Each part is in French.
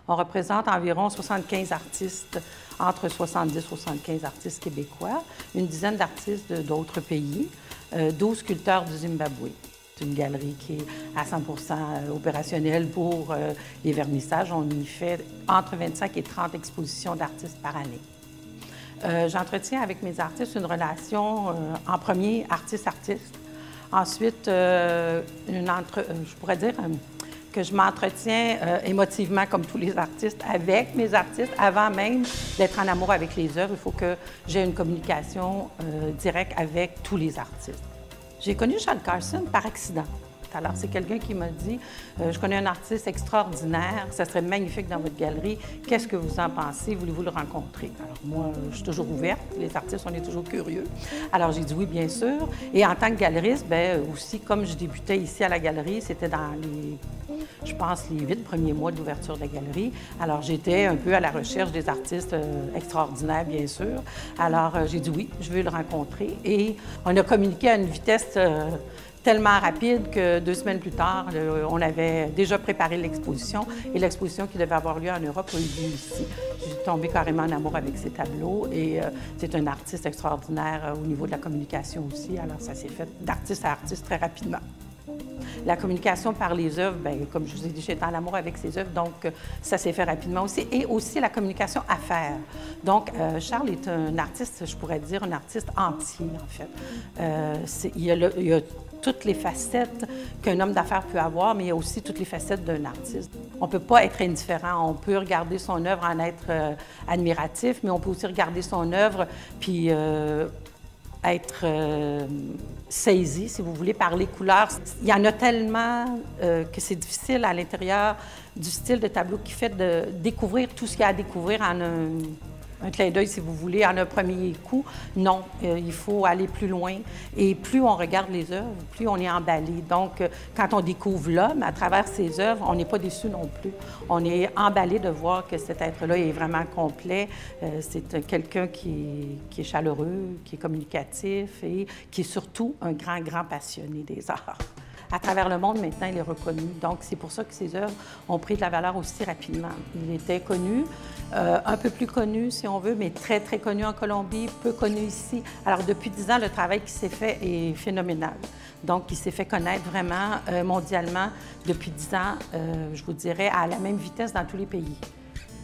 On représente environ 75 artistes, entre 70 et 75 artistes québécois, une dizaine d'artistes d'autres pays, 12 sculpteurs du Zimbabwe. C'est une galerie qui est à 100% opérationnelle pour les vernissages. On y fait entre 25 et 30 expositions d'artistes par année. J'entretiens avec mes artistes une relation, en premier, artiste-artiste. Ensuite, je pourrais dire que je m'entretiens émotivement, comme tous les artistes, avec mes artistes. Avant même d'être en amour avec les œuvres, il faut que j'ai une communication directe avec tous les artistes. J'ai connu Charles Carson par accident. Alors, c'est quelqu'un qui m'a dit je connais un artiste extraordinaire, ça serait magnifique dans votre galerie. Qu'est-ce que vous en pensez? Voulez-vous le rencontrer? Alors, moi, je suis toujours ouverte. Les artistes, on est toujours curieux. Alors, j'ai dit oui, bien sûr. Et en tant que galeriste, bien aussi, comme je débutais ici à la galerie, c'était dans je pense, les 8 premiers mois d'ouverture de la galerie. Alors, j'étais un peu à la recherche des artistes extraordinaires, bien sûr. Alors, j'ai dit oui, je veux le rencontrer. Et on a communiqué à une vitesse tellement rapide que 2 semaines plus tard, on avait déjà préparé l'exposition. Et l'exposition qui devait avoir lieu en Europe a eu lieu ici. J'ai tombé carrément en amour avec ses tableaux. Et c'est un artiste extraordinaire au niveau de la communication aussi. Alors, ça s'est fait d'artiste à artiste très rapidement. La communication par les œuvres, bien, comme je vous ai dit, j'étais en amour avec ses œuvres, donc ça s'est fait rapidement aussi. Et aussi la communication affaires. Donc, Charles est un artiste, je pourrais dire, un artiste entier, en fait. Il y a toutes les facettes qu'un homme d'affaires peut avoir, mais il y a aussi toutes les facettes d'un artiste. On ne peut pas être indifférent. On peut regarder son œuvre en être admiratif, mais on peut aussi regarder son œuvre puis être saisi, si vous voulez, par les couleurs. Il y en a tellement que c'est difficile à l'intérieur du style de tableau qui fait de découvrir tout ce qu'il y a à découvrir en un clin d'œil, si vous voulez, en un premier coup. Non, il faut aller plus loin. Et plus on regarde les œuvres, plus on est emballé. Donc, quand on découvre l'homme à travers ses œuvres, on n'est pas déçu non plus. On est emballé de voir que cet être-là est vraiment complet. C'est quelqu'un qui est chaleureux, qui est communicatif et qui est surtout un grand, grand passionné des arts. À travers le monde, maintenant, il est reconnu. Donc, c'est pour ça que ses œuvres ont pris de la valeur aussi rapidement. Il était connu, un peu plus connu, si on veut, mais très, très connu en Colombie, peu connu ici. Alors, depuis 10 ans, le travail qui s'est fait est phénoménal. Donc, il s'est fait connaître vraiment mondialement depuis 10 ans, je vous dirais, à la même vitesse dans tous les pays.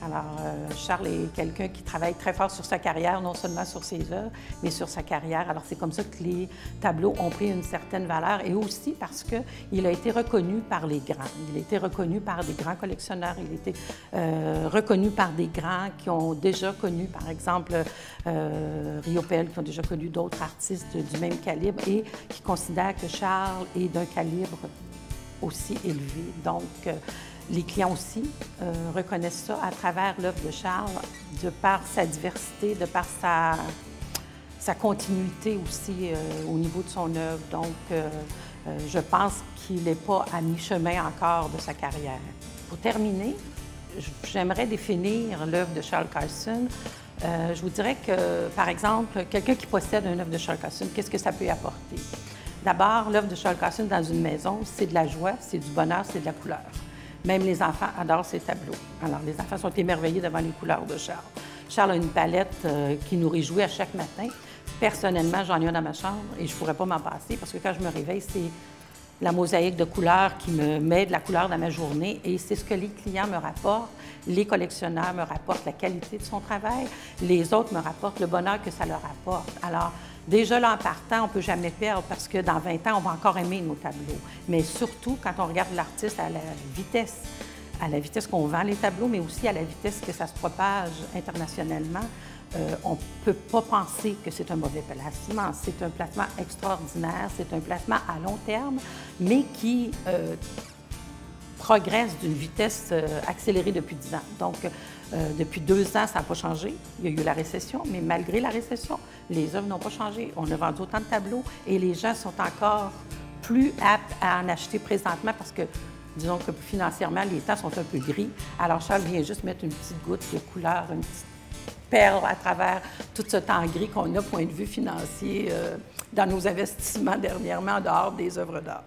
Alors, Charles est quelqu'un qui travaille très fort sur sa carrière, non seulement sur ses œuvres, mais sur sa carrière. Alors, c'est comme ça que les tableaux ont pris une certaine valeur et aussi parce qu'il a été reconnu par les grands. Il a été reconnu par des grands collectionneurs. Il a été reconnu par des grands qui ont déjà connu, par exemple, Rio Pel, qui ont déjà connu d'autres artistes du même calibre et qui considèrent que Charles est d'un calibre aussi élevé. Donc, les clients aussi reconnaissent ça à travers l'œuvre de Charles, de par sa diversité, de par sa continuité aussi au niveau de son œuvre. Donc, je pense qu'il n'est pas à mi-chemin encore de sa carrière. Pour terminer, j'aimerais définir l'œuvre de Charles Carson. Je vous dirais que, par exemple, quelqu'un qui possède une œuvre de Charles Carson, qu'est-ce que ça peut apporter? D'abord, l'œuvre de Charles Carson dans une maison, c'est de la joie, c'est du bonheur, c'est de la couleur. Même les enfants adorent ces tableaux. Alors, les enfants sont émerveillés devant les couleurs de Charles. Charles a une palette qui nous réjouit à chaque matin. Personnellement, j'en ai une dans ma chambre et je ne pourrais pas m'en passer parce que quand je me réveille, c'est la mosaïque de couleurs qui me met de la couleur dans ma journée et c'est ce que les clients me rapportent. Les collectionneurs me rapportent la qualité de son travail. Les autres me rapportent le bonheur que ça leur apporte. Alors, déjà, là, en partant, on ne peut jamais perdre parce que dans 20 ans, on va encore aimer nos tableaux. Mais surtout, quand on regarde l'artiste à la vitesse qu'on vend les tableaux, mais aussi à la vitesse que ça se propage internationalement, on ne peut pas penser que c'est un mauvais placement. C'est un placement extraordinaire, c'est un placement à long terme, mais qui progresse d'une vitesse accélérée depuis 10 ans. Donc, depuis 2 ans, ça n'a pas changé. Il y a eu la récession, mais malgré la récession, les œuvres n'ont pas changé. On a vendu autant de tableaux et les gens sont encore plus aptes à en acheter présentement parce que, disons que financièrement, les temps sont un peu gris. Alors, Charles vient juste mettre une petite goutte de couleur, une petite perle à travers tout ce temps gris qu'on a, point de vue financier, dans nos investissements dernièrement, en dehors des œuvres d'art.